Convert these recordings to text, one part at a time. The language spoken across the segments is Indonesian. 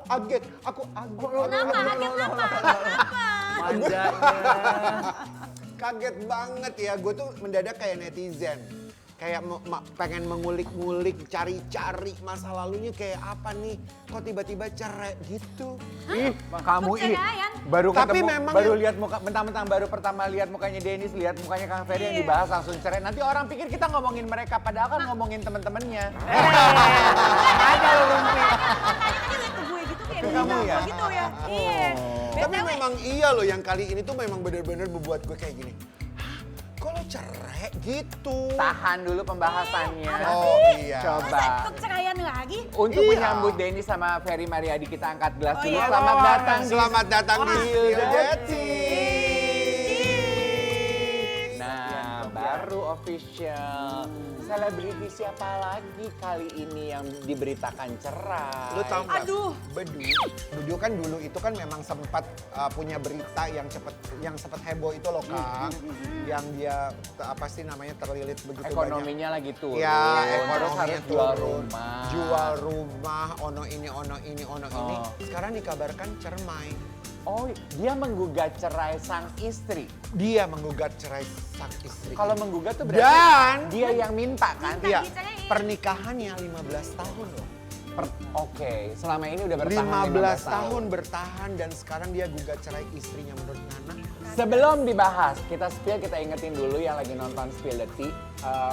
kaget. Aku Kenapa? Kenapa? Manjanya. kaget banget ya. Gue tuh mendadak kayak netizen. Kayak pengen mengulik-ngulik, cari-cari masa lalunya kayak apa nih. Kok tiba-tiba cerai gitu. Ih, kamu ini Perceraian? baru Tapi ketemu, memang baru yang- lihat muka, mentang-mentang baru pertama lihat mukanya Dennis, lihat mukanya Kang Ferry yang dibahas langsung cerai. Nanti orang pikir kita ngomongin mereka, padahal kan ngomongin teman-temannya. Ada lo Rumpi. Tadi lihat ke gue gitu kayak Ke kamu ya? gitu ya. Iya. Tapi memang iya loh yang kali ini tuh memang bener-bener membuat gue kayak gini. Hah? Kok lo cerai gitu? Tahan dulu pembahasannya. Oh iya. Masa Coba. perceraian lagi? Untuk Iya. menyambut Dennis sama Ferry Mariadi kita angkat gelas Oh dulu. iya. Selamat datang di Selamat datang di Spill the Tea. Nah, baru official. Selebriti siapa lagi kali ini yang diberitakan cerai? Lu tahu nggak? Aduh. Bedu kan dulu itu kan memang sempat punya berita yang sempat heboh itu loh Kang. Yang dia apa sih namanya terlilit begitu banyak. Ekonominya lagi turun. Ya, Terus ekonominya harus jual turun. rumah. Jual rumah, ono ini, ono ini, ono ini. Oh. Sekarang dikabarkan cermai. Oh, dia menggugat cerai sang istri. Dia menggugat cerai sang istri. Kalau menggugat tuh berarti Dan dia yang minta kan? Minta. iya, Diceraiin. pernikahannya 15 tahun loh. Oke, selama ini udah bertahan 15 tahun bertahan dan sekarang dia gugat cerai istrinya menurut Nana. Sebelum dibahas, kita ingetin dulu yang lagi nonton Spill the Tea.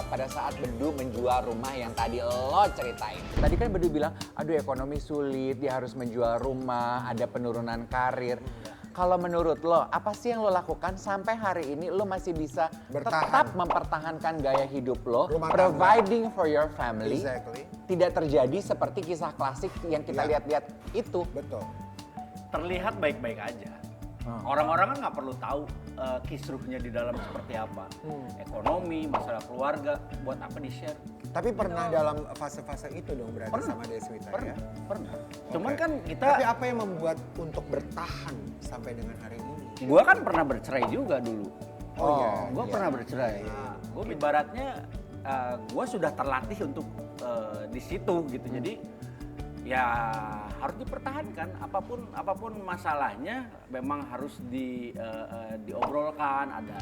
Pada saat Bedu menjual rumah yang tadi lo ceritain. Tadi kan Bedu bilang, aduh ekonomi sulit, dia harus menjual rumah, ada penurunan karir. Kalau menurut lo, apa sih yang lo lakukan sampai hari ini lo masih bisa Bertahan. tetap mempertahankan gaya hidup lo, Rumah tangga. providing for your family. Exactly. Tidak terjadi seperti kisah klasik yang kita Ya. lihat-lihat itu. Betul. Terlihat baik-baik aja. Orang-orang kan nggak perlu tahu kisruhnya di dalam seperti apa. Ekonomi, masalah keluarga, buat apa di-share. Tapi pernah dalam fase-fase itu dong berarti Pernah. sama Deswita Pernah, ya? pernah. Cuman Oke. kan kita, Tapi apa yang membuat untuk bertahan sampai dengan hari ini? gua kan pernah bercerai juga dulu. Oh, iya, Gua iya. pernah bercerai. Gua ibaratnya gua sudah terlatih untuk di situ gitu. Jadi ya harus dipertahankan apapun masalahnya memang harus diobrolkan. Ada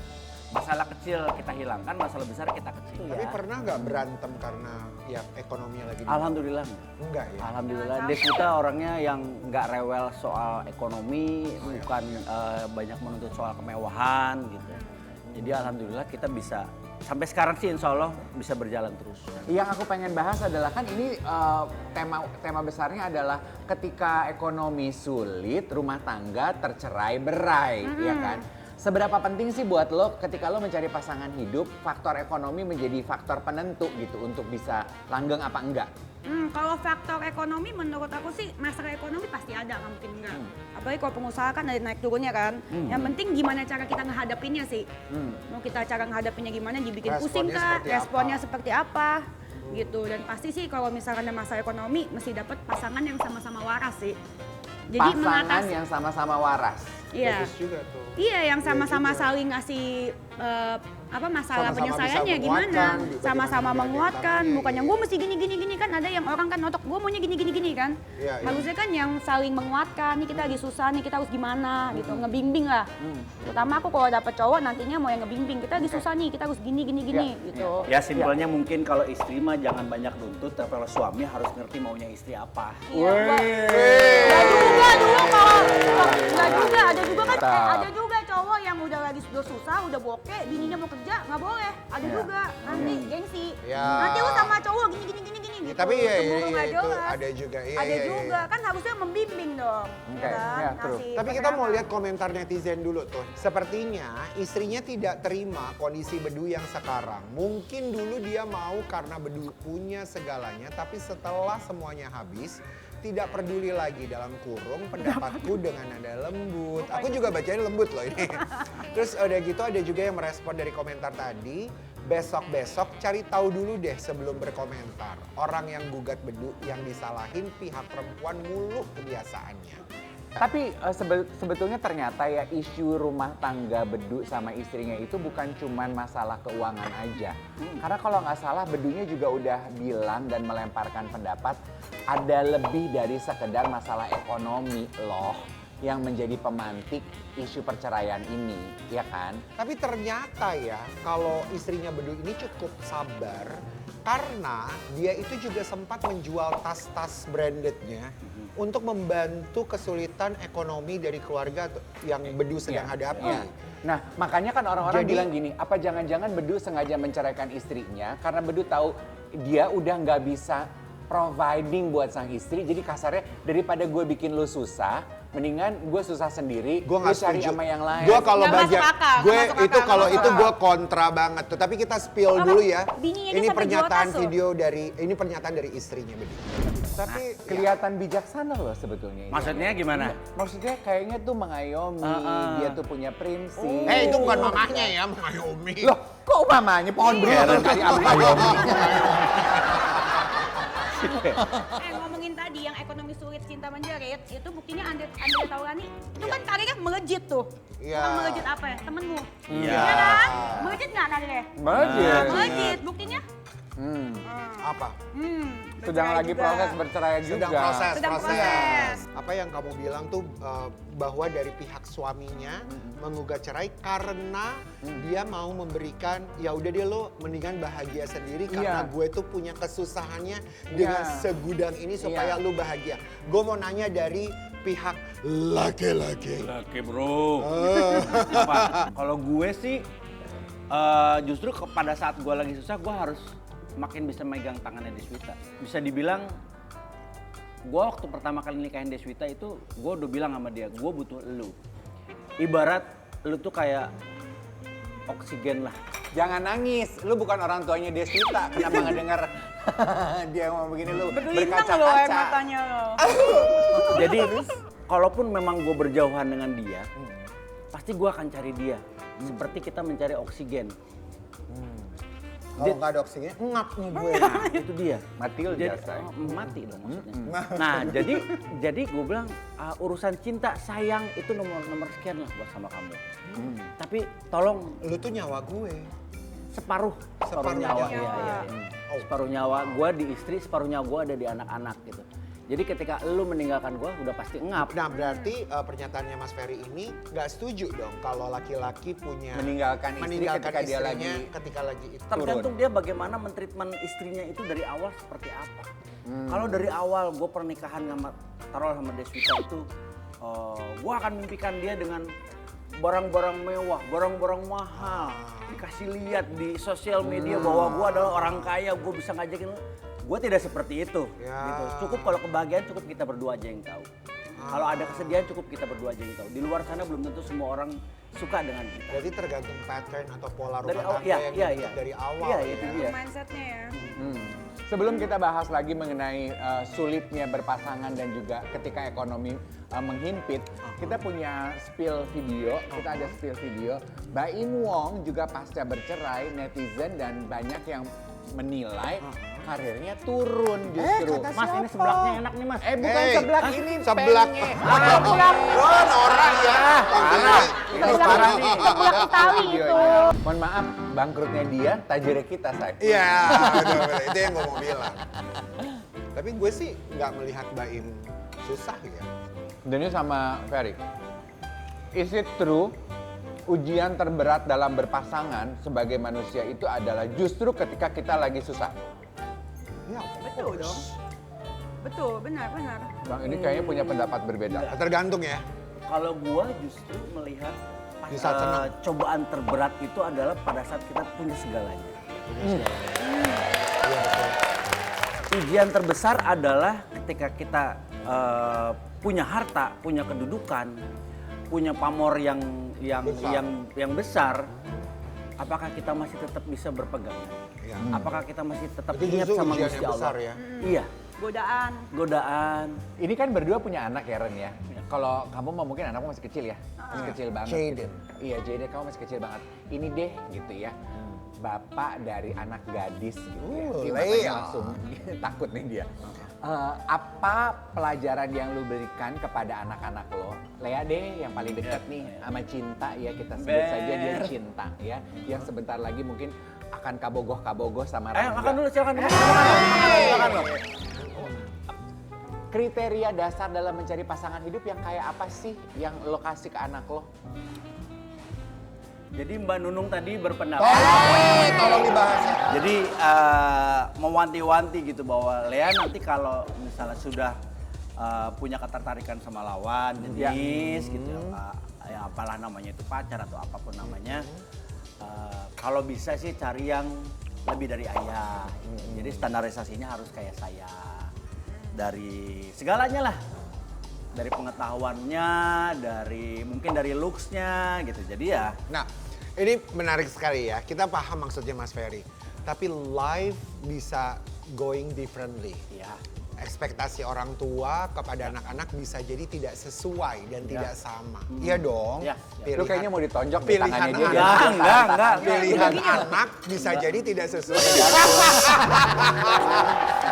masalah kecil kita hilangkan, masalah besar kita kecil. Tapi pernah nggak berantem karena ya ekonominya lagi di Alhamdulillah. enggak ya? Alhamdulillah, Jangan Des kita orangnya yang nggak rewel soal ekonomi, Oh, iya. bukan banyak menuntut soal kemewahan gitu. Jadi alhamdulillah kita bisa sampai sekarang sih insya Allah bisa berjalan terus. Yang aku pengen bahas adalah kan ini tema besarnya adalah ketika ekonomi sulit, rumah tangga tercerai berai, ya kan? Seberapa penting sih buat lo ketika lo mencari pasangan hidup, faktor ekonomi menjadi faktor penentu gitu untuk bisa langgeng apa enggak? Kalau faktor ekonomi menurut aku sih masalah ekonomi pasti ada, nggak mungkin enggak. Apalagi kalau pengusaha kan ada naik turunnya kan. Yang penting gimana cara kita ngehadapinnya sih. Mau kita cara ngehadapinnya gimana, dibikin pusing Responnya kah, seperti responnya apa? seperti apa. Gitu, dan pasti sih kalau misalkan ada masalah ekonomi mesti dapat pasangan yang sama-sama waras sih. Jadi Pasangan yang sama-sama waras. iya. Bagus juga tuh. Iya, yang sama-sama juga. saling ngasih masalah Sama-sama penyelesaiannya bisa gimana, menguatkan, sama-sama bagaimana menguatkan, menjaga bukan yang gue mesti gini kan ada yang orang kan otak gue maunya gini kan. Iya, iya. Harusnya kan yang saling menguatkan, nih kita lagi susah nih, kita harus gimana gitu, ngebimbing lah. Terutama aku kalau dapet cowok nantinya mau yang ngebimbing, kita lagi susah nih, kita harus gini gitu. Ya simpelnya mungkin kalau istri mah jangan banyak nuntut, tapi kalau suami harus ngerti maunya istri apa. Iya, Gak juga dulu kalau nggak juga, ada juga kan ada juga cowok yang udah lagi sudah susah, udah bokeh, bininya mau kerja nggak boleh, ada juga nanti gengsi. Ya. Nanti lu sama cowok gini gitu. Tapi iya, Cemburu iya, nggak itu jelas. ada juga. Iya, Ada iya, juga iya. kan harusnya membimbing dong. Oke, kan? ya, true. Ngasih Tapi kita mau penerangan. lihat komentar netizen dulu tuh. Sepertinya istrinya tidak terima kondisi Bedu yang sekarang. Mungkin dulu dia mau karena Bedu punya segalanya, tapi setelah semuanya habis, tidak peduli lagi dalam kurung pendapatku dengan nada lembut. Aku juga bacain lembut loh ini. Terus udah gitu ada juga yang merespon dari komentar tadi. Besok-besok cari tahu dulu deh sebelum berkomentar. Orang yang gugat Bedu yang disalahin pihak perempuan mulu kebiasaannya. Tapi sebetulnya ternyata ya isu rumah tangga Bedu sama istrinya itu bukan cuman masalah keuangan aja. Karena kalau nggak salah Bedunya juga udah bilang dan melemparkan pendapat ada lebih dari sekedar masalah ekonomi loh yang menjadi pemantik isu perceraian ini, ya kan? Tapi ternyata ya kalau istrinya Bedu ini cukup sabar karena dia itu juga sempat menjual tas-tas brandednya untuk membantu kesulitan ekonomi dari keluarga yang Bedu sedang hadapi. Iya. Nah, makanya kan orang-orang Jadi- bilang gini, apa jangan-jangan Bedu sengaja menceraikan istrinya karena Bedu tahu dia udah nggak bisa providing buat sang istri, jadi kasarnya daripada gue bikin lu susah, mendingan gue susah sendiri, Gue lu nggak cari setuju. sama yang lain. Gue kalau Nggak masuk bagian, akal, gue nggak masuk itu akal, kalau nggak itu masuk gue kontra banget tuh. Tapi kita spill Apa? dulu ya. Bininya Ini aja sampai jual pernyataan tas tuh. video dari, ini pernyataan dari istrinya Bedu. Tapi Kelihatan bijaksana loh sebetulnya. ini. Maksudnya gimana? Maksudnya kayaknya tuh mengayomi, dia tuh punya prinsip. itu bukan mamanya ya, mengayomi. Loh, kok mamanya pohon beruang kali mengayomi? Ngomongin tadi yang ekonomi sulit cinta menjerit, itu buktinya Andre Taulani itu kan karirnya melejit tuh. Iya. Bukan melejit apa ya, temenmu. Iya. Iya kan? Melejit nggak Andre? Melejit. Melejit, buktinya? Apa? Sedang bercerai lagi juga. proses bercerai juga. Sedang proses, Sedang proses. Apa yang kamu bilang tuh bahwa dari pihak suaminya menggugat cerai karena dia mau memberikan, ya udah deh lo mendingan bahagia sendiri karena Iya. gue tuh punya kesusahannya dengan Iya. segudang ini supaya Iya. lo bahagia. Gue mau nanya dari pihak laki-laki. Oke bro. Apa? Kalau gue sih justru pada saat gue lagi susah gue harus makin bisa megang tangannya Deswita. Bisa dibilang gue waktu pertama kali nikahin Deswita itu gue udah bilang sama dia, gue butuh elu. Ibarat lu tuh kayak oksigen lah. Jangan nangis, lu bukan orang tuanya Deswita. Kenapa nggak denger dia ngomong begini lu Berlintang loh air berkaca-kaca. matanya lo. Jadi kalaupun memang gue berjauhan dengan dia, pasti gue akan cari dia. Seperti kita mencari oksigen. Kalau nggak ada oksigen, ngap nih gue. Nah, itu dia. Mati lu Jadi, biasa. mati dong maksudnya. Nah, jadi gue bilang urusan cinta sayang itu nomor sekian lah buat sama kamu. Tapi tolong Lu tuh nyawa gue. separuh Separuh nyawa. nyawa. Iya, iya. Oh. Separuh nyawa gue di istri, separuh nyawa gue ada di anak-anak gitu. Jadi ketika lu meninggalkan gue udah pasti ngap. Nah berarti pernyataannya Mas Ferry ini nggak setuju dong kalau laki-laki punya Meninggalkan istri ketika dia istrinya lagi ketika lagi itu. Tergantung dia bagaimana mentreatment istrinya itu dari awal seperti apa. Kalau dari awal gue pernikahan sama Deswita itu, gue akan mimpikan dia dengan barang-barang mewah, barang-barang mahal. Dikasih lihat di sosial media bahwa gue adalah orang kaya, gue bisa ngajakin lu. Gue tidak seperti itu. Ya. Gitu. Cukup kalau kebahagiaan cukup kita berdua aja yang tahu. Kalau ada kesedihan cukup kita berdua aja yang tahu. Di luar sana belum tentu semua orang suka dengan kita. Berarti tergantung pattern atau pola Dari rumah awal, tangga iya, yang iya, dibentuk iya. dari awal. Iya, ya. itu dia. Mindsetnya ya. Sebelum kita bahas lagi mengenai sulitnya berpasangan dan juga ketika ekonomi menghimpit, kita punya spill video, kita ada spill video. Baim Wong juga pasca bercerai, netizen dan banyak yang menilai karirnya turun justru. kata Mas ini siapa? sebelaknya enak nih mas. Bukan seblak ini seblak. pengnya. Wah, norak ya. Parah. Ini parah nih. Seblak Betawi itu. Mohon maaf, bangkrutnya dia, tajirnya kita, say. Iya, betul-betul. Itu yang gue mau bilang. Tapi gue sih nggak melihat Baim susah ya. Dan ini sama Ferry. Is it true ujian terberat dalam berpasangan sebagai manusia itu adalah justru ketika kita lagi susah? Ya, Betul dong. Betul, benar. Bang, ini kayaknya punya pendapat berbeda. tergantung ya. Kalau gua justru melihat Di saat senang. cobaan terberat itu adalah pada saat kita punya segalanya. Ujian terbesar adalah ketika kita punya harta, punya kedudukan, punya pamor yang besar. Apakah kita masih tetap bisa berpegangan? Iya. Apakah kita masih tetap Itu ingat justru sama ujian Gusti yang Allah? besar ya. Iya, Godaan. godaan. Ini kan berdua punya anak ya, Ren ya? Kalau kamu mau mungkin anakmu masih kecil ya? Masih kecil banget. Jaden. gitu. Iya, Jaden kamu masih kecil banget. Ini deh gitu ya. Bapak dari anak gadis gitu ya. Dia Leia. makanya langsung takut nih dia. Apa pelajaran yang lu berikan kepada anak-anak lo? Lea deh yang paling dekat nih sama Cinta ya, kita sebut saja dia Cinta ya. Yang sebentar lagi mungkin akan kabogoh sama Ayo Rangga. makan dulu, silakan dulu. Silakan lo. Kriteria dasar dalam mencari pasangan hidup yang kayak apa sih yang lo kasih ke anak lo? Jadi Mbak Nunung tadi berpendapat. Tolong dibahas ya. Jadi mewanti-wanti gitu bahwa Lea nanti kalau misalnya sudah punya ketertarikan sama lawan jenis gitu ya apalah namanya itu pacar atau apapun namanya, kalau bisa sih cari yang lebih dari ayah. Jadi standarisasinya harus kayak saya dari segalanya lah, dari pengetahuannya, dari mungkin dari looks-nya gitu. Jadi ya. Nah, ini menarik sekali ya. Kita paham maksudnya Mas Ferry. Tapi life bisa going differently. Ya. Ekspektasi orang tua kepada anak-anak bisa jadi tidak sesuai dan tidak sama. Iya dong. Ya. Lu kayaknya mau ditonjok deh pilihan tangannya dia. anak. Enggak. Pilihan anak bisa jadi tidak sesuai.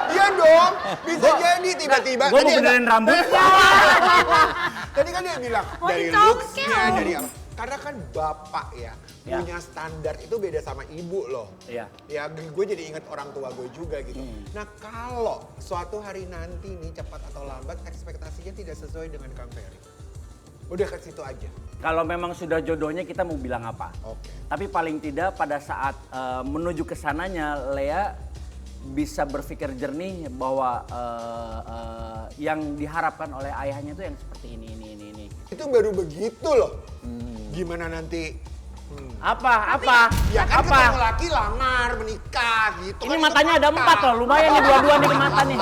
Iya dong, bisa jadi tiba-tiba. Gue mau tadi ada- benerin rambut. Tadi kan dia bilang Mau dari dicongkel. looks-nya, dari apa. Karena kan bapak ya, Ya. punya standar itu beda sama ibu loh. Iya. Ya gue jadi inget orang tua gue juga gitu. Nah kalau suatu hari nanti nih cepat atau lambat ekspektasinya tidak sesuai dengan Kang Ferry. Udah ke situ aja. Kalau memang sudah jodohnya kita mau bilang apa. Oke. Tapi paling tidak pada saat menuju ke sananya Lea bisa berpikir jernih bahwa yang diharapkan oleh ayahnya itu yang seperti ini. Itu baru begitu loh. Gimana nanti? Apa? Ya kan apa? ketemu laki lamar, menikah gitu. Ini kan matanya itu ada fakta. 4 loh, lumayan nih dua-dua nih ke mata nih.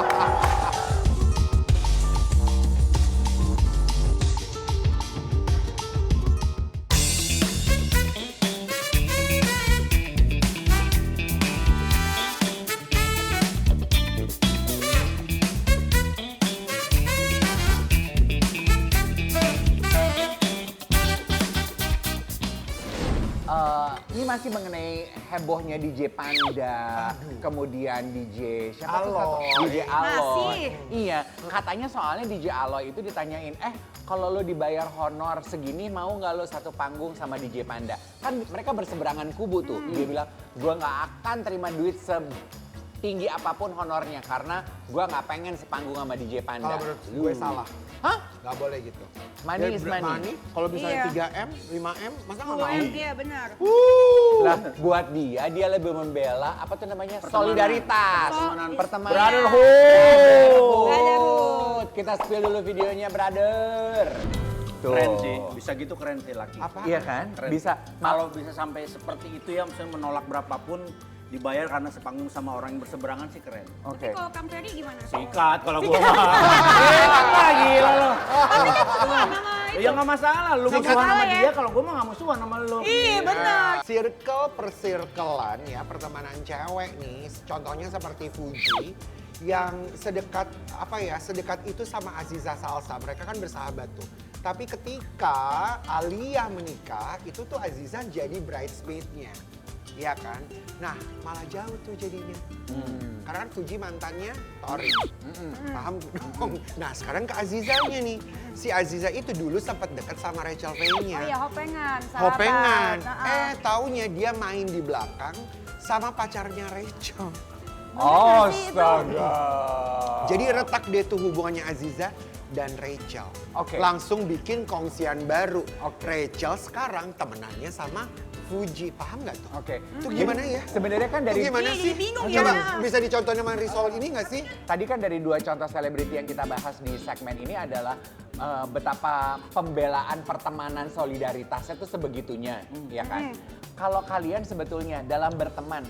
Ini masih mengenai hebohnya DJ Panda, kemudian DJ siapa tuh satu? Aloy. DJ Aloy. Masih. Iya, katanya soalnya DJ Aloy itu ditanyain, kalau lo dibayar honor segini mau nggak lo satu panggung sama DJ Panda? Kan mereka berseberangan kubu tuh. Dia bilang, gua nggak akan terima duit setinggi apapun honornya karena gua nggak pengen sepanggung sama DJ Panda. Kalau menurut gue salah. Hah? Gak boleh gitu. Money Ya, is money. Kalau misalnya Iya. 3M, 5M, masa nggak mau? Iya benar. Lah, buat dia lebih membela apa tuh namanya? Solidaritas. Pertemanan. Brotherhood. Kita spill dulu videonya, brother. Tuh. Keren sih, bisa gitu keren sih laki. Apa? Iya kan? Keren. Bisa. Kalau bisa sampai seperti itu ya, misalnya menolak berapapun dibayar karena sepanggung sama orang yang berseberangan sih keren. Oke. Kalau Kang Ferry gimana? Sikat kalau gua mah. Sikat gila lo. Nama Ya nggak masalah, lu Sikat musuhan sama salah ya. dia, kalau gua mah nggak musuhan sama lu. Iya benar. Circle per circlean ya, pertemanan cewek nih, contohnya seperti Fuji yang sedekat sedekat itu sama Aziza Salsa. Mereka kan bersahabat tuh. Tapi ketika Alia menikah, itu tuh Aziza jadi bridesmaid-nya. Iya kan? Nah, malah jauh tuh jadinya. Karena kan Fuji mantannya Tori. Paham dong? Nah, sekarang ke Azizanya nih. Si Aziza itu dulu sempat dekat sama Rachel Fay-nya. Oh iya hopengan. sahabat. Hopengan. Nah, Taunya dia main di belakang sama pacarnya Rachel. Astaga. Jadi retak deh tuh hubungannya Aziza dan Rachel. Oke. Langsung bikin kongsian baru. Rachel sekarang temenannya sama Fuji. Paham nggak tuh? Oke. Itu gimana ya? Sebenarnya kan Itu dari gimana Iya, sih? jadi bingung Coba ya. bisa dicontohin sama Risol ini nggak sih? tadi kan dari dua contoh selebriti yang kita bahas di segmen ini adalah betapa pembelaan pertemanan solidaritasnya tuh sebegitunya, ya kan? Kalau kalian sebetulnya dalam berteman,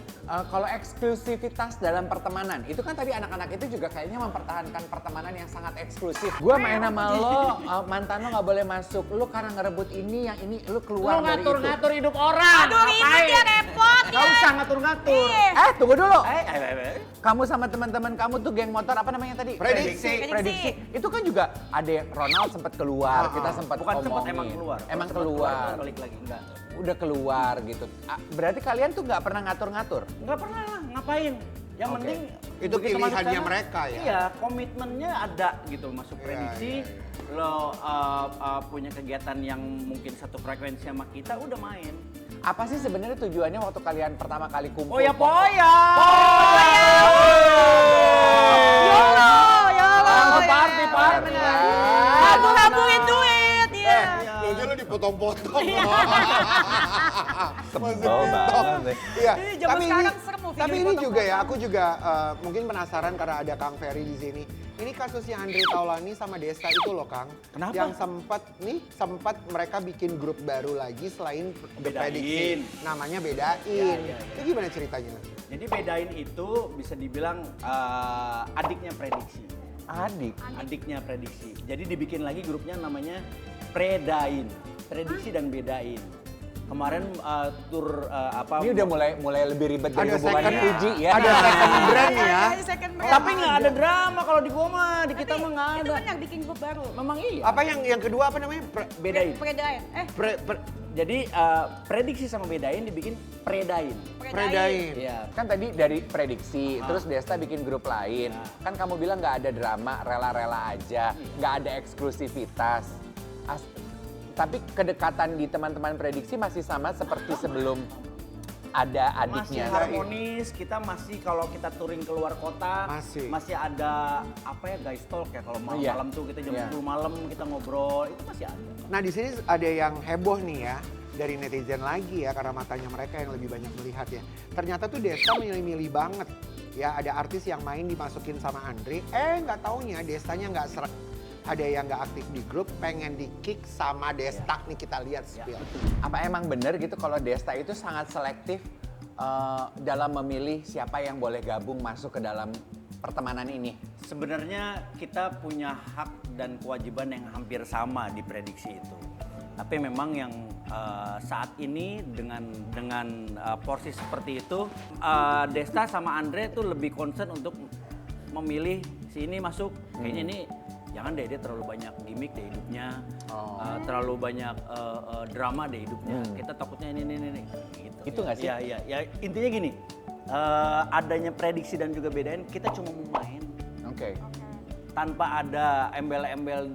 kalau eksklusivitas dalam pertemanan, itu kan tadi anak-anak itu juga kayaknya mempertahankan pertemanan yang sangat eksklusif. Gua main sama lo, mantan lo nggak boleh masuk, lu karena ngerebut ini, yang ini, lu keluar Lu dari itu. ngatur-ngatur hidup orang. Aduh ribet ya repot Gak ya. usah ngatur-ngatur. Iya. Tunggu dulu. Eh. Kamu sama teman-teman kamu tuh geng motor apa namanya tadi? Prediksi. Prediksi. Itu kan juga ada Ronald sempat keluar, kita sempat Bukan sempat omongin. emang keluar. Emang Sempat keluar. Balik lagi enggak. Udah keluar gitu. Berarti kalian tuh nggak pernah ngatur-ngatur? Enggak pernah lah, ngapain? Yang Oke. penting Itu begitu masuk pilihannya sana, mereka ya? Iya, komitmennya ada gitu masuk Iya, prediksi. iya, Lo punya kegiatan yang mungkin satu frekuensi sama kita, udah main. Apa sih sebenarnya tujuannya waktu kalian pertama kali kumpul? Poya-poya. YOLO, YOLO. Langsung ya. party. Habur-haburin duit, iya. Lu aja lu dipotong-potong. Sebel banget deh. Iya, Ini zaman tapi ini, sekarang serem loh, tapi video ini juga ya, potong-potong. aku juga mungkin penasaran karena ada Kang Ferry di sini. Ini kasusnya Andre Taulani sama Desta itu loh, Kang. Kenapa? Yang sempat mereka bikin grup baru lagi selain The Bedain. Prediksi. Namanya Bedain. Ya. Itu gimana ceritanya? Jadi bedain itu bisa dibilang adiknya prediksi. Adiknya prediksi. Jadi dibikin lagi grupnya namanya Predain. Prediksi dan bedain. Kemarin tur Ini udah mulai lebih ribet dari Ada hubungan second- Fuji ya. Ada second brand ya. Second brand. tapi nggak ada drama kalau di gua mah, di kita mah nggak Itu ada. kan yang bikin grup baru. Memang iya. Apa yang kedua apa namanya? Bedain. Predain. Jadi prediksi sama bedain dibikin Predain. Predain. Iya. Kan tadi dari prediksi, terus Desta bikin grup lain. Kan kamu bilang nggak ada drama, rela-rela aja, nggak ada eksklusivitas. Tapi kedekatan di teman-teman prediksi masih sama seperti sebelum ada Masih adiknya. harmonis, kita masih kalau kita touring keluar kota Masih. ada apa ya guys talk ya kalau Iya. malam tuh kita jam Iya. 10 malam kita ngobrol itu masih ada. Nah di sini ada yang heboh nih ya dari netizen lagi ya karena matanya mereka yang lebih banyak melihat ya. Ternyata tuh Desta milih-milih banget ya ada artis yang main dimasukin sama Andre. Nggak taunya Destanya nggak serak. Ada yang nggak aktif di grup pengen di kick sama Desta nih kita lihat spill. Apa emang bener gitu kalau Desta itu sangat selektif dalam memilih siapa yang boleh gabung masuk ke dalam pertemanan ini? Sebenarnya kita punya hak dan kewajiban yang hampir sama di prediksi itu. Tapi memang yang saat ini dengan porsi seperti itu, Desta sama Andre tuh lebih concern untuk memilih si ini masuk. Kayaknya ini jangan deh, dia terlalu banyak gimmick di hidupnya, terlalu banyak drama di hidupnya. Kita takutnya ini gitu. Itu nggak sih? Ya intinya gini, adanya prediksi dan juga bedain, kita cuma mau main Oke. tanpa ada embel-embel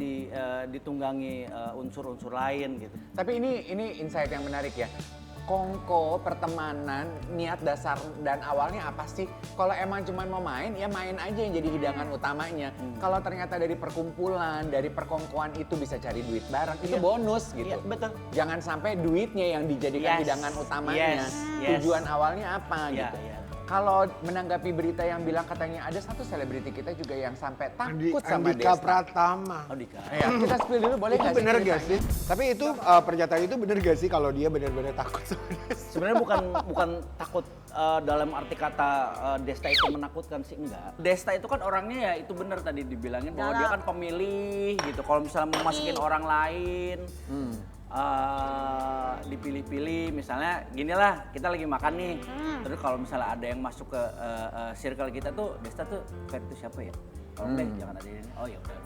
ditunggangi unsur-unsur lain gitu. Tapi ini insight yang menarik ya. Kongko pertemanan, niat dasar dan awalnya apa sih? Kalau emang cuma mau main, ya main aja yang jadi hidangan utamanya. Kalau ternyata dari perkumpulan, dari perkongkoan itu bisa cari duit bareng, itu Iya. bonus gitu. Iya, betul. Jangan sampai duitnya yang dijadikan Yes. hidangan utamanya. Yes. Tujuan awalnya apa Iya, gitu. iya. Kalau menanggapi berita yang bilang katanya ada satu selebriti kita juga yang sampai takut sama Andika Desta. Pratama. Oh Dika. Ya, kita spill dulu boleh Itu nggak sih bener gak ceritanya? sih? Tapi itu pernyataan itu bener gak sih kalau dia bener-bener takut sama Desta? Sebenarnya bukan takut dalam arti kata Desta itu menakutkan sih, enggak. Desta itu kan orangnya ya itu benar tadi dibilangin bahwa dia kan pemilih gitu. Kalau misalnya mau masukin orang lain, dipilih-pilih, misalnya ginilah kita lagi makan nih, terus kalau misalnya ada yang masuk ke circle kita tuh, Desta tuh kayak itu siapa ya? Kalau enggak jangan ada ini. Oh ya udah.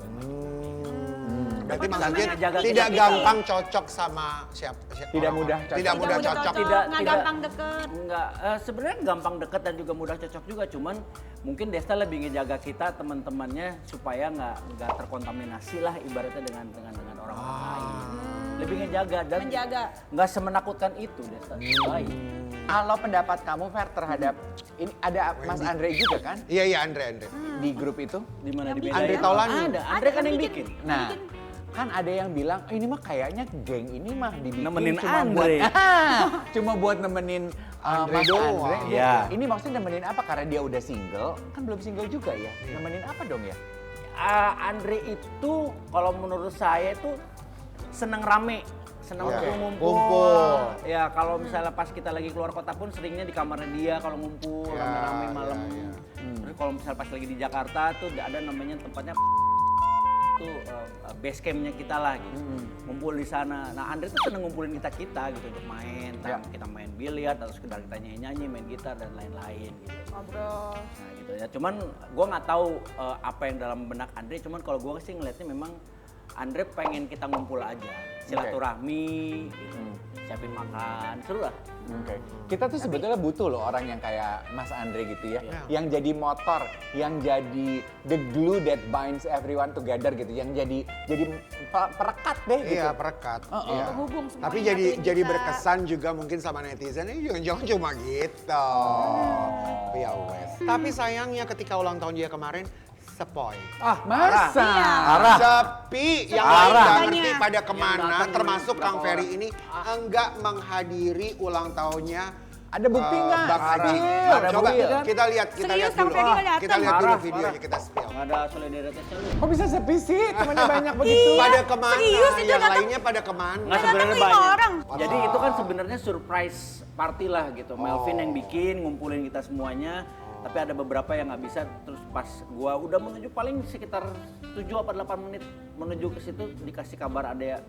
Berarti Apa maksudnya namanya? Jaga tidak kita. gampang cocok sama siapa? Tidak mudah cocok. Tidak mudah cocok. Nggak gampang deket. Enggak, sebenarnya gampang deket dan juga mudah cocok juga, cuman mungkin Desta lebih ngejaga kita teman-temannya supaya nggak terkontaminasi lah ibaratnya dengan orang-orang lain. Lebih ngejaga dan Menjaga. nggak semenakutkan itu Desta. Baik. Kalau pendapat kamu Fer terhadap ini ada Mas Andre juga kan Iya Andre. di grup itu? Di mana Yang di bikin. Andre Taulani. Ada, Andre kan yang bikin. Nah, kan ada yang bilang "Oh, ini mah kayaknya geng ini mah dibikin Nemenin cuma Andre." cuma buat nemenin Andre Mas doang. Andre. Iya. Ini maksudnya nemenin apa? Karena dia udah single, kan belum single juga ya. Nemenin apa dong ya? Andre itu kalau menurut saya itu seneng rame, seneng Oke. ngumpul. Ngumpul. Ya kalau misalnya pas kita lagi keluar kota pun seringnya di kamarnya dia kalau ngumpul Ya, rame-rame malam. ya, ya. Terus kalau misalnya pas lagi di Jakarta tuh ada namanya tempatnya itu base campnya kita lah gitu. Ngumpul di sana. Nah Andre tuh seneng ngumpulin kita gitu untuk main. Ya. Kita main biliar atau sekedar kita nyanyi, main gitar dan lain-lain gitu. Ngobrol. Nah gitu ya. Cuman gue nggak tahu apa yang dalam benak Andre. Cuman kalau gue sih ngeliatnya memang Andre pengen kita ngumpul aja, silaturahmi, gitu. Siapin makan, seru lah. Oke. Kita tuh sebetulnya butuh loh orang yang kayak Mas Andre gitu ya. Iya. Yang jadi motor, yang jadi the glue that binds everyone together gitu. Yang jadi perekat deh gitu. Iya, perekat. Iya. Penghubung semuanya, Tapi nyatuin jadi kita. berkesan juga mungkin sama netizen, jangan cuma gitu. Tapi ya wes. Tapi sayangnya ketika ulang tahun dia kemarin, sepoi. Ah, masa? Iya. Arah. Sepi, yang Arah. lain nggak Makanya. ngerti pada Yang kemana, datang termasuk berapa Kang Ferry orang? ini enggak menghadiri ulang tahunnya. Ada bukti nggak? Bang Haji. Spill. Ada Coba bukti kan? kita lihat Serius, dulu. Kang Ferry nggak datang? Kita lihat dulu Parah, videonya, parah. kita spill. Nggak ada solidaritasnya lu. Kok bisa sepi sih? Temennya banyak begitu. Pada kemana? serius, itu yang datang- lainnya pada kemana? Nggak datang sebenarnya 5 banyak. orang. Jadi itu kan sebenarnya surprise party lah gitu. Melvin yang bikin, ngumpulin kita semuanya. Tapi ada beberapa yang nggak bisa. Terus pas gua udah menuju paling sekitar 7 apa 8 menit menuju ke situ dikasih kabar ada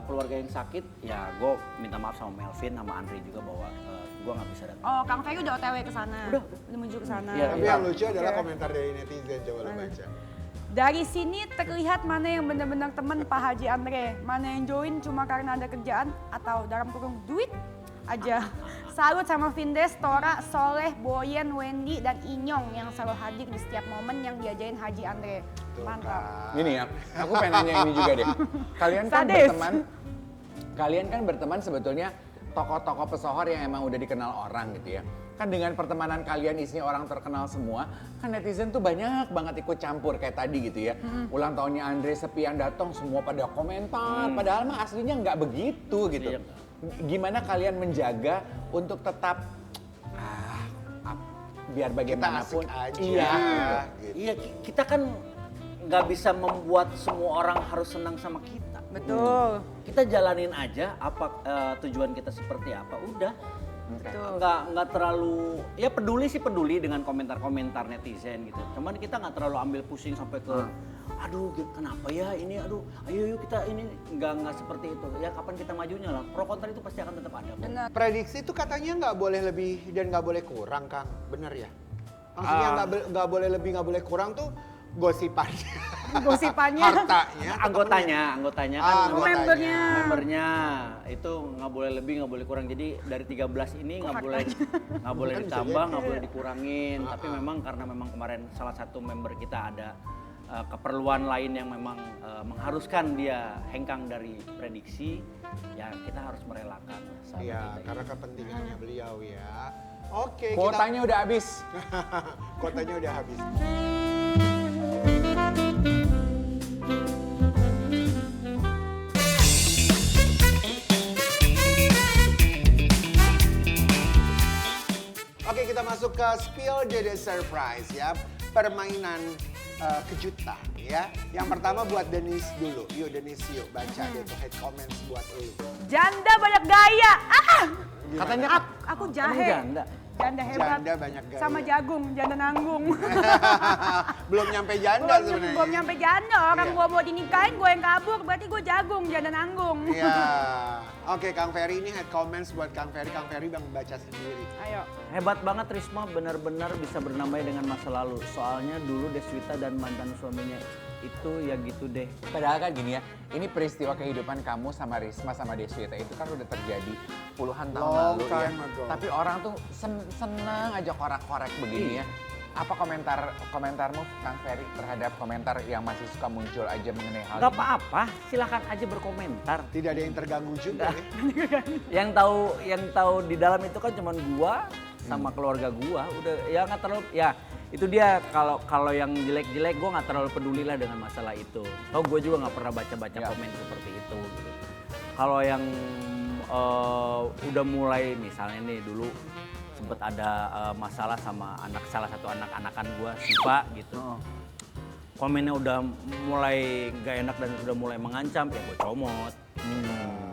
keluarga yang sakit. Ya gua minta maaf sama Melvin sama Andre juga bahwa gua nggak bisa datang. Oh, Kang Ferry udah OTW ke sana. Udah menuju ke sana. Iya. Tapi yang lucu adalah komentar dari netizen, coba lo baca. Dari sini terlihat mana yang benar-benar teman Pak Haji Andre, mana yang join cuma karena ada kerjaan atau dalam kurung duit aja. Salut sama Vindes, Tora, Soleh, Boyen, Wendy, dan Inyong yang selalu hadir di setiap momen yang diajain Haji Andre. Tuh Mantap. kan. Gini ya, aku pengen nanya ini juga deh. Kalian kan Sadis. berteman sebetulnya tokoh-tokoh pesohor yang emang udah dikenal orang gitu ya. Kan dengan pertemanan kalian isinya orang terkenal semua, kan netizen tuh banyak banget ikut campur kayak tadi gitu ya. Ulang tahunnya Andre sepi yang datang semua pada komentar, padahal mah aslinya nggak begitu gitu. Iya. Gimana kalian menjaga untuk tetap biar bagaimanapun asik aja. iya. Gitu. Iya, kita kan nggak bisa membuat semua orang harus senang sama kita. Betul. Kita jalanin aja apa tujuan kita seperti apa, udah. Betul. Nggak terlalu, ya peduli sih peduli dengan komentar-komentar netizen gitu. Cuman kita nggak terlalu ambil pusing sampai ke, aduh kenapa ya ini, aduh ayo yuk kita ini, nggak seperti itu. Ya kapan kita majunya lah, pro kontra itu pasti akan tetap ada. Benar. Prediksi itu katanya nggak boleh lebih dan nggak boleh kurang, Kang. Bener ya? Maksudnya nggak boleh lebih, nggak boleh kurang tuh gosipannya. Gosipannya. Hartanya. atau Anggotanya kan Ah, Oh, membernya. membernya itu nggak boleh lebih nggak boleh kurang, jadi dari 13 ini nggak boleh Kan bisa ditambah jadi. nggak boleh dikurangin, tapi memang karena memang kemarin salah satu member kita ada keperluan lain yang memang mengharuskan dia hengkang dari prediksi, ya kita harus merelakan sahabat Iya, kita ini. karena kepentingannya beliau ya. Oke, Kuotanya udah habis. kuotanya udah habis. Oke, kita masuk ke Spill the Surprise ya. Permainan kejutan ya. Yang pertama buat Denis dulu. Yuk Denis, yuk baca deh tuh head comments buat lu. Janda banyak gaya. Katanya Aku kamu jahe. janda. Janda hebat. Janda banyak gaya. Sama jagung, janda nanggung. Belum nyampe janda sebenarnya. Belum nyampe janda, orang Iya. gua mau dinikahin, gua yang kabur, berarti gua jagung, janda nanggung. Iya. Oke, Kang Ferry ini head comments buat Kang Ferry. Kang Ferry bang baca sendiri. Ayo. Hebat banget Risma, benar-benar bisa bernamai dengan masa lalu. Soalnya dulu Deswita dan mantan suaminya itu ya gitu deh. Padahal kan gini ya, ini peristiwa kehidupan kamu sama Risma sama Deswita itu kan udah terjadi puluhan tahun Long lalu ya. time ago. Tapi orang tuh seneng aja korek-korek begini ya. Apa komentarmu Kang Ferry terhadap komentar yang masih suka muncul aja mengenai hal Gak ini? apa-apa, silakan aja berkomentar. Tidak ada yang terganggu juga ya. Yang tahu di dalam itu kan cuman gua sama keluarga gua. Udah ya nggak terlalu, ya itu dia, kalau yang jelek-jelek gua nggak terlalu peduli lah dengan masalah itu. Toh gua juga nggak pernah baca-baca Ya. komen seperti itu. Gitu. Kalau yang udah mulai misalnya nih dulu sempet ada masalah sama salah satu anak-anakan gua, Siva gitu. Komennya udah mulai gak enak dan udah mulai mengancam, ya gua comot.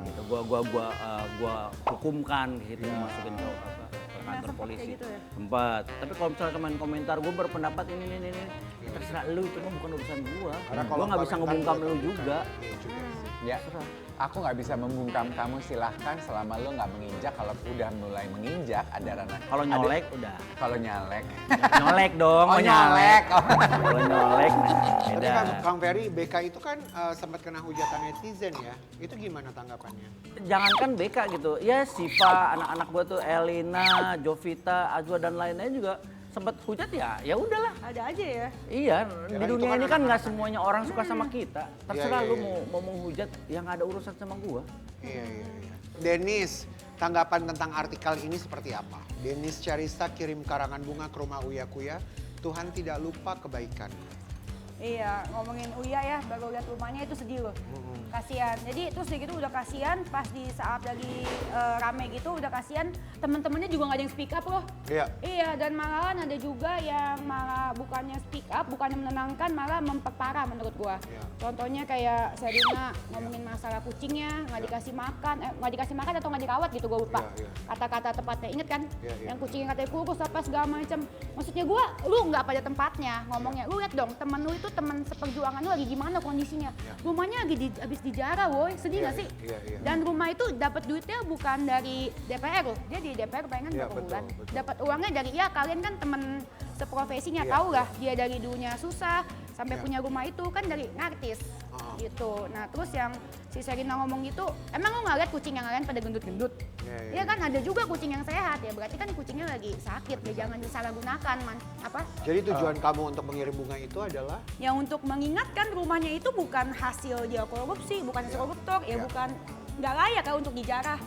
Gitu. Gua hukumkan gitu, masukin ke kantor sempet polisi. kayak gitu ya? Sempat. Tapi kalau misalnya komentar gua berpendapat ini, ya terserah lu, itu mah bukan urusan gua. Karena Gua nggak bisa komentar ngebungkam buat lu bukan. juga. Iya juga sih. Ya, aku nggak bisa membungkam kamu, silahkan selama lo nggak menginjak. Kalau udah mulai menginjak ada ranah. Kalau nyolek udah. Kalau nyalek. Nyolek dong. Oh mau nyalek. nyalek. Oh. Kalau nyolek, nah, Tapi beda. Kang Ferry, BK itu kan sempat kena hujatan netizen ya. Itu gimana tanggapannya? Jangankan BK gitu, ya Siva, anak-anak gua tuh Elina, Jovita, Azwa dan lainnya juga sempat hujat ya udahlah. Ada aja ya. Iya, Ya di kan, itu dunia kan ini kan nggak anak-anak. semuanya orang suka sama kita. Terserah iya, lu iya. mau menghujat yang ada urusan sama gua. Iya. Denis, tanggapan tentang artikel ini seperti apa? Denis Charista kirim karangan bunga ke rumah Uya Kuya. Tuhan tidak lupa kebaikan. Iya, ngomongin Uya ya, baru lihat rumahnya itu sedih loh. Kasihan. Jadi terus dia gitu udah kasihan pas di saat lagi rame gitu udah kasihan teman-temannya juga nggak ada yang speak up loh. Iya. Iya, dan malahan ada juga yang malah bukannya speak up, bukannya menenangkan, malah memperparah menurut gua. Iya. Contohnya kayak Serina ngomongin masalah kucingnya, nggak dikasih makan atau nggak dirawat gitu, gua lupa. Iya. Kata-kata tepatnya, inget kan? Iya. Yang kucingnya katanya kurus apa segala macam. Maksudnya gua, lu nggak pada tempatnya ngomongnya. Lu lihat dong, temen lu itu teman seperjuangan lu lagi gimana kondisinya. Iya. Rumahnya lagi habis dijarah, woy. Sedih Iya, nggak sih? iya. Dan rumah itu dapat duitnya bukan dari DPR loh. Dia di DPR pengen Iya, berapa betul, bulan. betul. Dapat uangnya dari ya kalian kan temen seprofesinya, Iya, tahu lah dia dari dunia susah sampai Iya. punya rumah itu kan dari ngartis gitu. Nah terus yang si Serina ngomong gitu, emang lu nggak lihat kucing yang lain pada gendut-gendut? Iya. Iya kan ada juga kucing yang sehat ya, berarti kan kucingnya lagi sakit ya, jangan disalahgunakan apa? Jadi tujuan kamu untuk mengirim bunga itu adalah? Yang untuk mengingatkan rumahnya itu bukan hasil dia korupsi, bukan hasil koruptor, ya Iya. bukan nggak layak ya untuk dijarah.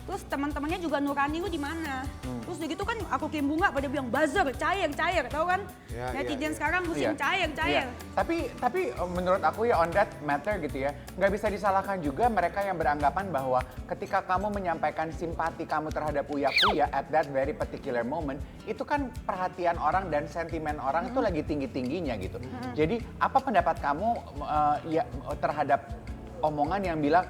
Terus teman-temannya juga nurani lu di mana? Terus begitu kan aku kirim bunga pada bilang buzzer, cair, tahu kan? Iya, Netizen iya. sekarang musim cair. Iya. Tapi menurut aku ya on that matter gitu ya, nggak bisa disalahkan juga mereka yang beranggapan bahwa ketika kamu menyampaikan simpati kamu terhadap Uya Kuya at that very particular moment, itu kan perhatian orang dan sentimen orang itu lagi tinggi-tingginya gitu. Jadi apa pendapat kamu ya terhadap omongan yang bilang,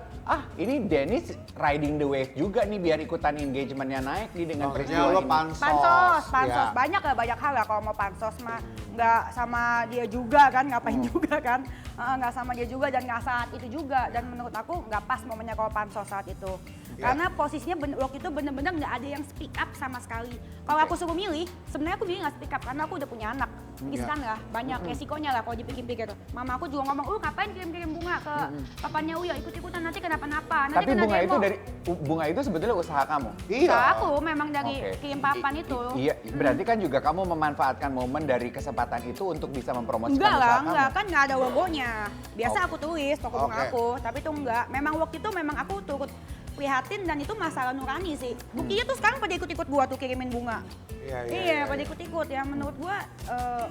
ini Dennis riding the wave juga nih biar ikutan engagementnya naik nih dengan Maksudnya peristiwa lo ini. Pansos, ya. banyak hal lah kalau mau pansos mah nggak sama dia juga kan, ngapain juga kan, nggak sama dia juga dan nggak saat itu juga, dan menurut aku nggak pas momennya kalau pansos saat itu. Ya. Karena posisinya waktu itu bener-bener nggak ada yang speak up sama sekali. Kalau aku suruh milih, sebenarnya aku milih nggak speak up karena aku udah punya anak. Riskan lah, banyak resikonya lah kalau dipikir-pikir. Mama aku juga ngomong, ngapain kirim-kirim bunga ke papanya Uya, ikut-ikutan nanti kenapa-napa. Nanti Tapi kena bunga itu demo. bunga itu sebetulnya usaha kamu. Iya. Aku memang dari Oke. kirim papan itu. Iya, berarti kan juga kamu memanfaatkan momen dari kesempatan itu untuk bisa mempromosikan Enggak usaha lah, kamu. enggak, kan nggak ada logonya. Biasa Oh. aku tulis toko bunga Oke. aku, tapi itu enggak. Memang waktu itu memang aku turut prihatin dan itu masalah nurani sih. Buktinya tuh sekarang pada ikut-ikut gua tuh kirimin bunga. Iya, pada ikut-ikut ya. Menurut gua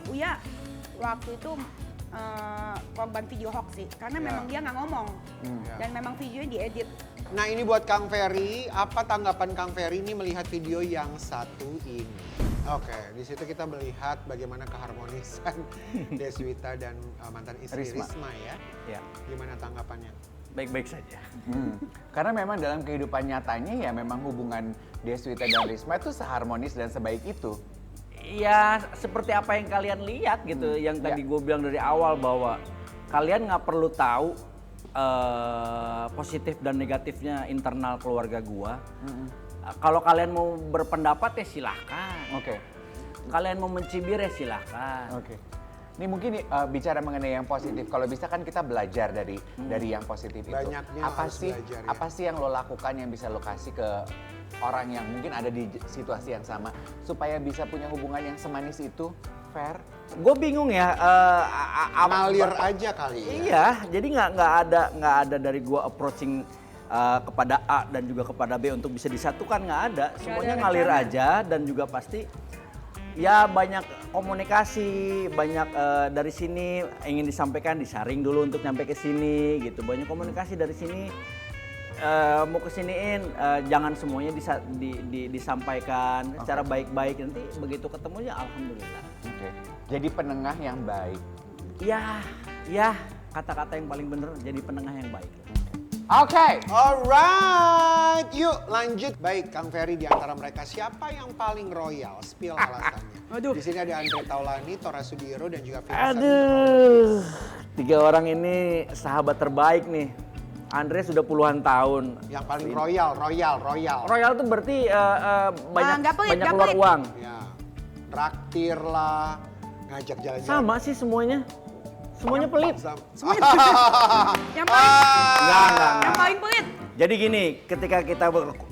Uya waktu itu korban video hoax sih, karena Ya. memang dia nggak ngomong Ya. dan memang videonya diedit. Nah ini buat Kang Ferry, apa tanggapan Kang Ferry ini melihat video yang satu ini? Oke, di situ kita melihat bagaimana keharmonisan Deswita dan mantan istri Risma. Risma ya. Ya, Gimana tanggapannya? baik-baik saja. Karena memang dalam kehidupan nyatanya ya memang hubungan Deswita dan Risma itu seharmonis dan sebaik itu. Ya seperti apa yang kalian lihat gitu, yang tadi gue bilang dari awal bahwa kalian nggak perlu tahu positif dan negatifnya internal keluarga gua. Kalau kalian mau berpendapat ya silahkan. Oke. Kalian mau mencibir ya silahkan. Oke. Ini mungkin bicara mengenai yang positif. Kalau bisa kan kita belajar dari yang positif itu. Banyaknya Apa harus sih belajar, ya. apa sih yang lo lakukan yang bisa lo kasih ke orang yang mungkin ada di situasi yang sama supaya bisa punya hubungan yang semanis itu, fair? Gue bingung ya. Ngalir aja kali ya. Iya, jadi nggak ada dari gua approaching kepada A dan juga kepada B untuk bisa disatukan, nggak ada. Semuanya ada ngalir rencana. aja dan juga pasti ya banyak komunikasi, banyak dari sini ingin disampaikan disaring dulu untuk nyampe ke sini gitu. Banyak komunikasi dari sini mau kesiniin jangan semuanya disampaikan secara baik-baik, nanti begitu ketemunya alhamdulillah. Oke. Jadi penengah yang baik. Ya kata-kata yang paling bener, jadi penengah yang baik. Oke. Alright, yuk lanjut. Baik, Kang Ferry di antara mereka siapa yang paling royal? Spill alasannya. Aduh. Di sini ada Andre Taulani, Tora Sudiro dan juga Vincent. Aduh, 3 orang ini sahabat terbaik nih. Andre sudah puluhan tahun. Yang paling royal. Royal tuh berarti nggak pelit, banyak nggak keluar pelit. uang. Ya, traktir lah, ngajak jalan-jalan. Sama sih semuanya. Semuanya pelit. Yang paling, Enggak. yang paling pelit. Jadi gini, ketika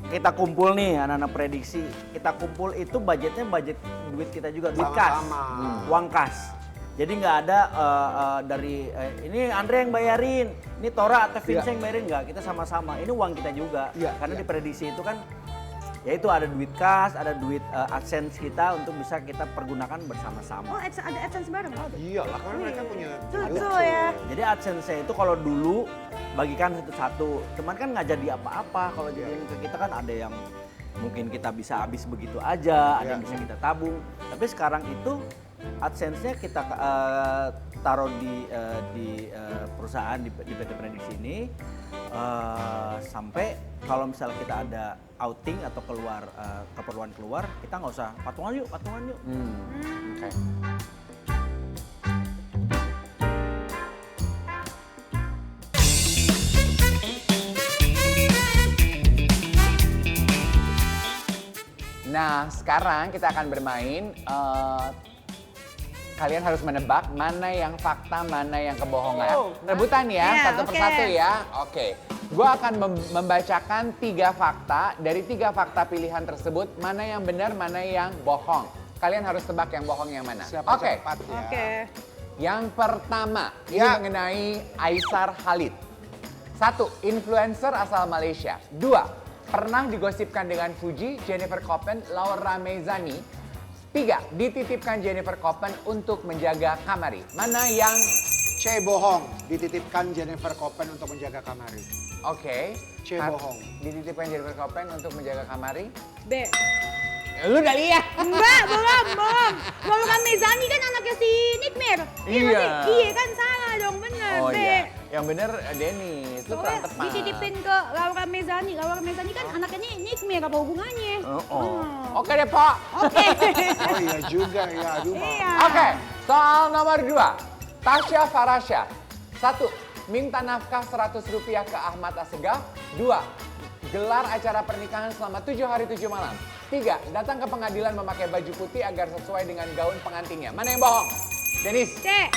kita kumpul nih anak-anak prediksi, kita kumpul itu budgetnya budget duit kita juga, duit kas, Sama-sama. uang kas. Jadi nggak ada dari ini Andre yang bayarin, ini Tora atau Vince yang bayarin, nggak, kita sama-sama. Ini uang kita juga, karena di prediksi itu kan, ya itu ada duit kas, ada duit AdSense kita untuk bisa kita pergunakan bersama-sama. Oh, ada AdSense bareng. Iyalah, karena mereka punya Lucu ya. Jadi AdSense itu kalau dulu bagikan satu-satu, cuman kan nggak jadi apa-apa. Kalau jadi ke kita kan ada yang mungkin kita bisa habis begitu aja, ada yang bisa kita tabung. Tapi sekarang itu AdSense-nya kita taruh di perusahaan di PT Prediksi ini sampai kalau misalnya kita ada outing atau keluar keperluan keluar, kita nggak usah patungan yuk. Oke. Nah, sekarang kita akan bermain. Kalian harus menebak mana yang fakta, mana yang kebohongan. Rebutan ya, Iya, satu oke. persatu ya. Oke. Gua akan membacakan 3 fakta. Dari 3 fakta pilihan tersebut, mana yang benar, mana yang bohong. Kalian harus tebak yang bohong yang mana. Siapa Oke. cepat ya. Oke. Yang pertama, ini Ya. mengenai Aisar Khalid. 1. Influencer asal Malaysia. 2. Pernah digosipkan dengan Fuji, Jennifer Koppen, Laura Mezani. 3. Dititipkan Jennifer Koppen untuk menjaga Kamari. Mana yang C bohong, dititipkan Jennifer Koppen untuk menjaga Kamari. oke? C bohong. Dititipkan Jennifer Koppen untuk menjaga Kamari. B. Lu udah lihat? Enggak, belum. Laura Mezani kan anaknya si Nick Mir. Iya. Iya kan, salah dong, bener. Oh B. iya. Yang bener Dennis, lu kurang Soalnya tepat. dititipin ke Laura Mezani. Laura Mezani kan anaknya Nick Mir, apa hubungannya? Oke deh, Pak. Oke. Oh iya juga ya, aduh. Iya. Oke, soal nomor 2. Tasya Farasya. 1. Minta nafkah Rp100 ke Ahmad Assegaf. 2. Gelar acara pernikahan selama 7 hari 7 malam. 3. Datang ke pengadilan memakai baju putih agar sesuai dengan gaun pengantinnya. Mana yang bohong? Dennis? C.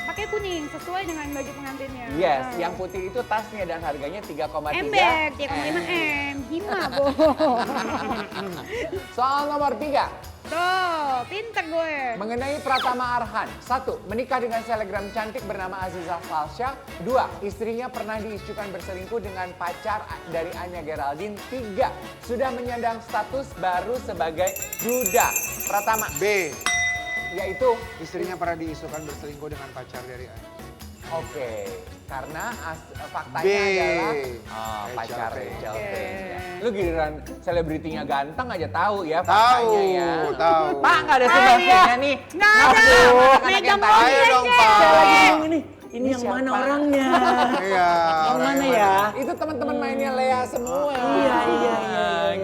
Pakai kuning, sesuai dengan baju pengantinnya. Yes, yang putih itu tasnya dan harganya 3,3 Ember, 3,5 M. Hima, bohong. Soal nomor 3. Tuh, pinter gue. Mengenai Pratama Arhan. 1. Menikah dengan selebgram cantik bernama Aziza Salsha. 2. Istrinya pernah diisukan berselingkuh dengan pacar dari Anya Geraldine. 3. Sudah menyandang status baru sebagai duda. Pratama. B, Yaitu, istrinya pernah diisukan berselingkuh dengan pacar dari oke. Karena faktanya B. adalah Rachel pacar Fay. Rachel Oke. Fay. Lu giliran selebritinya ganteng aja tahu ya Tahu, faktanya ya. tahu. Pak, nggak ada substansinya nih. Nggak ada. Aduh, anak-anak Megang yang tadi. Ayo dong, aja. Pak. Saya lagi bingung ini yang siapa? mana orangnya? Iya. Yang orang mana yang ya? Itu teman-teman mainnya Lea semua. Iya.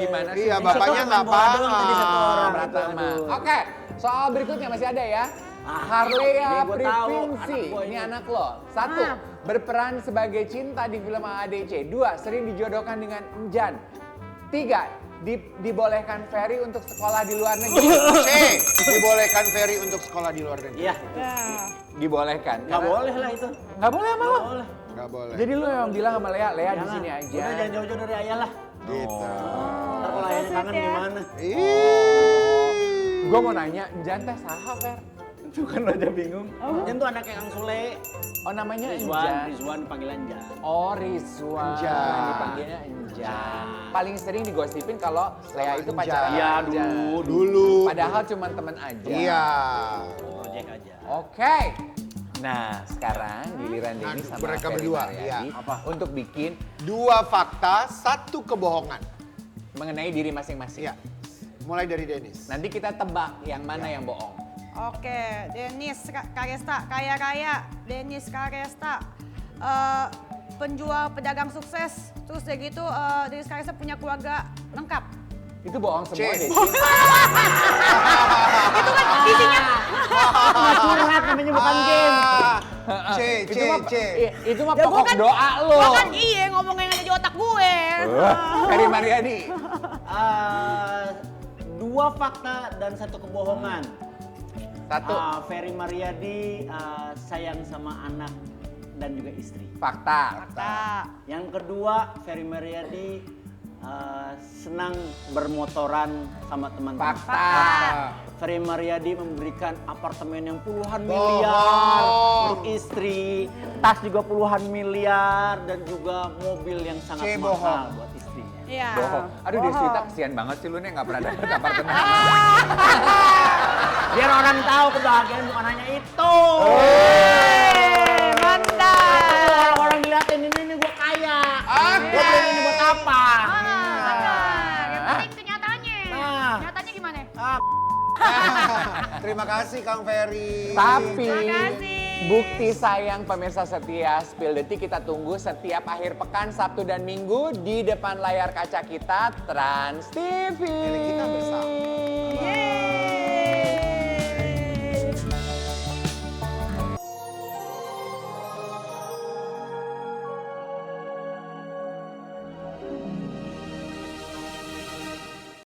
Gimana sih? Iya, ini? bapaknya nggak Doang tadi satu paham. orang. Pratama. Aduh. Oke, soal berikutnya masih ada ya. Ah, Harlea ini gua tahu, Privinsi, anak gua ini ini. anak lo. 1. Berperan sebagai cinta di film AADC. 2. Sering dijodohkan dengan Enjan. 3. Dibolehkan Ferry untuk sekolah di luar negeri. C, dibolehkan Ferry untuk sekolah di luar negeri. Iya. Ya. Dibolehkan. Nggak Karena- boleh lah itu. Nggak boleh sama lo? Nggak boleh. Nggak boleh. Jadi lo yang bilang sama Lea, Lea di Jangan. sini aja. Udah jangan jauh-jauh dari ayah lah. Gitu. Ntar kalau ayahnya kangen ya. gimana? Gue mau nanya, Enjan teh saha, Fer? Itu kan aja bingung. Jan tuh anak yang Sule. Oh namanya Rizwan, Enjan. Rizwan panggilan Jan. Oh Rizwan, Enjan. dipanggilnya Enjan. Paling sering digosipin kalau Lea itu Enjan. pacaran Iya sama Enjan. Dulu. Padahal cuma teman aja. Iya. Project aja. Oke. Nah sekarang giliran Nah, Denny sama mereka Ferry berdua, Maryadi iya. Apa? untuk bikin 2 fakta, 1 kebohongan. mengenai diri masing-masing. Iya. Mulai dari Dennis. Nanti kita tebak yang mana yang bohong. Oke, Dennis Karesta, kaya raya. Dennis Karesta, penjual pedagang sukses. Terus udah gitu, Dennis Karesta punya keluarga lengkap. Itu bohong semua C. deh. Itu kan isinya Curhat namanya bukan game. C, Itu C, mah, C. itu mah Ya, gua pokok kan- doa lo. Gua kan ngomong yang ada di otak gue. Ferry Mariadi. 2 fakta dan 1 kebohongan. 1 Ferry Mariadi sayang sama anak dan juga istri. fakta. Yang kedua, Ferry Mariadi senang bermotoran sama teman-teman. Fakta. Ferry Mariadi memberikan apartemen yang puluhan Bohong. miliar untuk istri, tas juga puluhan miliar, dan juga mobil yang sangat C, mahal bohong. buat istrinya. Iya. Bohong. Aduh Deswita kesian banget sih lu nih nggak pernah dapet apartemen. Biar orang tahu kebahagiaan bukan hanya itu. Mantap. Orang dilihatin ini gua kaya. Oke. Gua beli ini buat apa? Benar. Yang penting kenyataannya. Nah. Nyatanya gimana? Terima kasih Kang Ferry. Tapi Terima kasih. bukti sayang pemirsa setia Spill Detik kita tunggu setiap akhir pekan Sabtu dan Minggu di depan layar kaca kita Trans TV. Milik kita bersama.